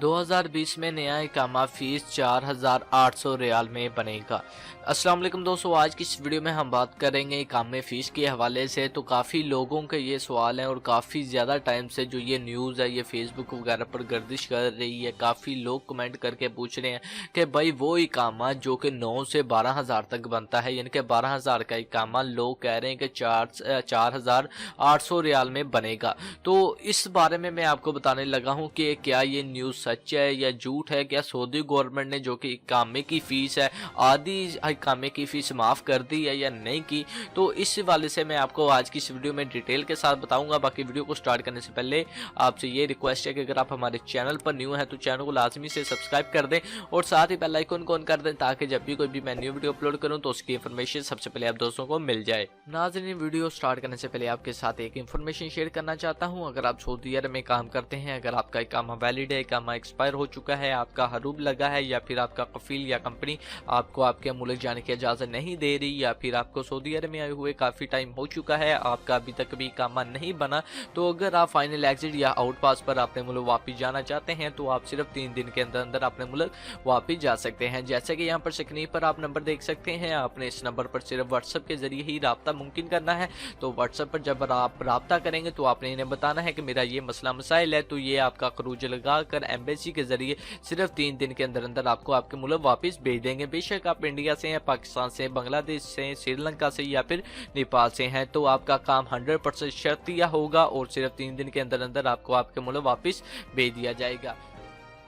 2020 में नया इकामा फीस 4,800 रियाल में बनेगा। अस्सलाम वालेकुम दोस्तों, आज की इस वीडियो में हम बात करेंगे इकामे फ़ीस के हवाले से। तो काफ़ी लोगों के ये सवाल हैं और काफ़ी ज़्यादा टाइम से जो ये न्यूज़ है ये फेसबुक वगैरह पर गर्दिश कर रही है। काफ़ी लोग कमेंट करके पूछ रहे हैं कि भाई वो इकामा जो कि 9 से 12,000 तक बनता है, यानी कि 12,000 का इकामा लोग कह रहे हैं कि 4,800 रियाल में बनेगा। तो इस बारे में मैं आपको बताने लगा हूँ कि क्या ये न्यूज़ सच है या झूठ है। क्या सऊदी गवर्नमेंट ने जो कि इकामे की फ़ीस है आधी इकामे की फ़ीस माफ़ कर दी है या नहीं की, तो इस वाले से मैं आपको आज की इस वीडियो में डिटेल के साथ बताऊंगा। बाकी वीडियो को स्टार्ट करने से पहले आपसे ये रिक्वेस्ट है कि अगर आप हमारे चैनल पर न्यू हैं तो चैनल को लाजमी से सब्सक्राइब कर दें और साथ ही बेल आइकन को ऑन कर दें ताकि जब भी कोई भी मैं न्यू वीडियो अपलोड करूं तो उसकी इन्फॉर्मेशन सबसे पहले आप दोस्तों को मिल जाए। नाज़रीन, वीडियो स्टार्ट करने से पहले आपके साथ एक इन्फॉर्मेशन शेयर करना चाहता हूँ। अगर आप सऊदी अरब में काम करते हैं, अगर आपका इकामा वैलिड है, इकामा एक्सपायर हो चुका है, आपका हरूब लगा है या फिर आपका कफील या कंपनी आपको आपके मुल्क जाने की इजाज़त नहीं दे रही या फिर आपको सऊदी अरब में आए हुए काफ़ी टाइम हो चुका है, आपका अभी तक भी इकामा नहीं बना, तो अगर आप फाइनल एग्जिट या आउट पास पर अपने मुल्क वापस जाना चाहते हैं तो आप सिर्फ 3 दिन के अंदर अंदर अपने मुल्क वापस जा सकते हैं। जैसे कि यहाँ पर स्क्रीन पर आप नंबर देख सकते हैं, आपने इस नंबर पर सिर्फ व्हाट्सएप के जरिए ही राब्ता मुमकिन करना है। तो व्हाट्सएप पर जब आप राब्ता करेंगे तो आपने इन्हें बताना है कि मेरा ये मसला मसाइल है, तो ये आपका खरूज लगा कर एम्बेसी के जरिए सिर्फ 3 दिन के अंदर अंदर आपको आपके मुल्क वापस भेज देंगे। बेशक आप इंडिया से हैं, पाकिस्तान से, बांग्लादेश से, श्रीलंका से या फिर नेपाल से हैं, तो आपका काम 100% शर्तिया होगा और सिर्फ 3 दिन के अंदर अंदर आपको आपके मुल्क वापस भेज दिया जाएगा।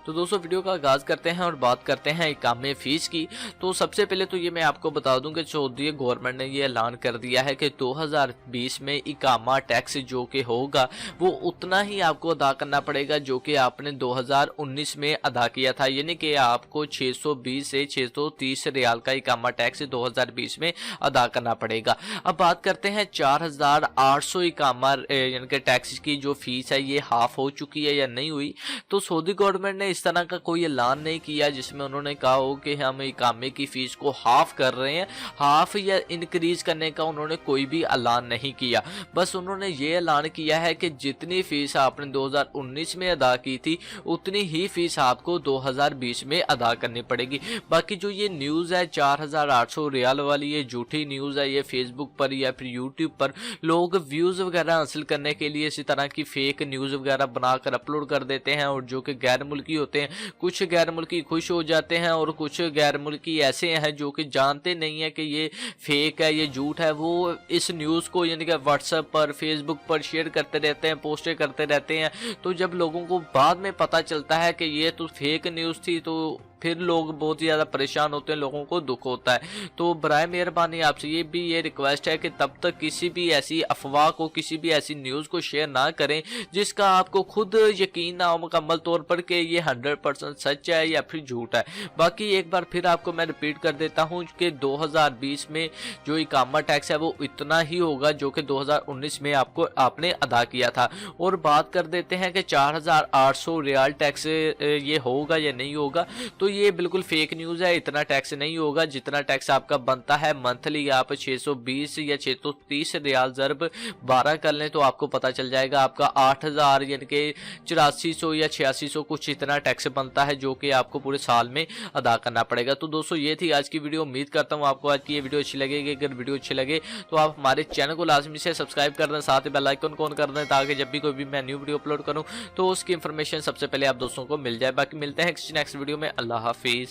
तो दोस्तों वीडियो का आगाज करते हैं और बात करते हैं इकामे फ़ीस की। तो सबसे पहले तो ये मैं आपको बता दूं कि सऊदी गवर्नमेंट ने ये ऐलान कर दिया है कि 2020 में इकामा टैक्स जो कि होगा वो उतना ही आपको अदा करना पड़ेगा जो कि आपने 2019 में अदा किया था, यानी कि आपको 620 से 630 रियाल का इकामा टैक्स 2020 में अदा करना पड़ेगा। अब बात करते हैं 4,800 इकामा यानी कि टैक्स की जो फीस है ये हाफ हो चुकी है या नहीं हुई। तो सऊदी गवर्नमेंट ने इस तरह का कोई ऐलान नहीं किया जिसमें उन्होंने कहा हो कि हम इकामे की फीस को हाफ कर रहे हैं, हाफ या इंक्रीज करने का उन्होंने कोई भी ऐलान नहीं किया। बस उन्होंने ये ऐलान किया है कि जितनी फीस आपने 2019 में अदा की थी उतनी ही फीस आपको 2020 में अदा करनी पड़ेगी। बाकी जो ये न्यूज़ है 4,800 रियाल वाली, ये झूठी न्यूज़ है। ये फेसबुक पर या फिर यूट्यूब पर लोग व्यूज़ वगैरह हासिल करने के लिए इसी तरह की फेक न्यूज़ वगैरह बनाकर अपलोड कर देते हैं और जो कि गैर मुल्की होते हैं। कुछ गैर मुल्की खुश हो जाते हैं और कुछ गैर मुल्की ऐसे हैं जो कि जानते नहीं है कि ये फेक है, ये झूठ है। वो इस न्यूज़ को यानी कि व्हाट्सएप पर, फेसबुक पर शेयर करते रहते हैं, पोस्टें करते रहते हैं। तो जब लोगों को बाद में पता चलता है कि ये तो फेक न्यूज़ थी तो फिर लोग बहुत ही ज़्यादा परेशान होते हैं, लोगों को दुख होता है। तो बराए मेहरबानी आपसे ये रिक्वेस्ट है कि तब तक किसी भी ऐसी अफवाह को, किसी भी ऐसी न्यूज़ को शेयर ना करें जिसका आपको खुद यकीन ना हो मुकम्मल तौर पर कि ये 100% सच है या फिर झूठ है। बाकी एक बार फिर आपको मैं रिपीट कर देता हूँ कि 2020 में जो इकामा टैक्स है वो इतना ही होगा जो कि 2019 में आपने अदा किया था। और बात कर देते हैं कि 4,800 रियाल टैक्स ये होगा या नहीं होगा, तो ये बिल्कुल फेक न्यूज़ है। इतना टैक्स नहीं होगा जितना टैक्स आपका बनता है मंथली। आप 620 या 630 रियाल ज़रब 12 कर लें तो आपको पता चल जाएगा आपका 8,000 यानी कि 8400 या 8600 कुछ इतना टैक्स बनता है जो कि आपको पूरे साल में अदा करना पड़ेगा। तो दोस्तों ये थी आज की वीडियो। उम्मीद करता हूँ आपको आज की ये वीडियो अच्छी लगेगी। अगर वीडियो अच्छी लगे तो आप हमारे चैनल को लाजमी से सब्सक्राइब कर दें, साथ ही बेल आइकन को ऑन कर दें ताकि जब भी कोई भी मैं न्यू वीडियो अपलोड करूँ तो उसकी इन्फॉर्मेशन सबसे पहले आप दोस्तों को मिल जाए। बाकी मिलते हैं नेक्स्ट वीडियो में। अल्लाह हाफिज़।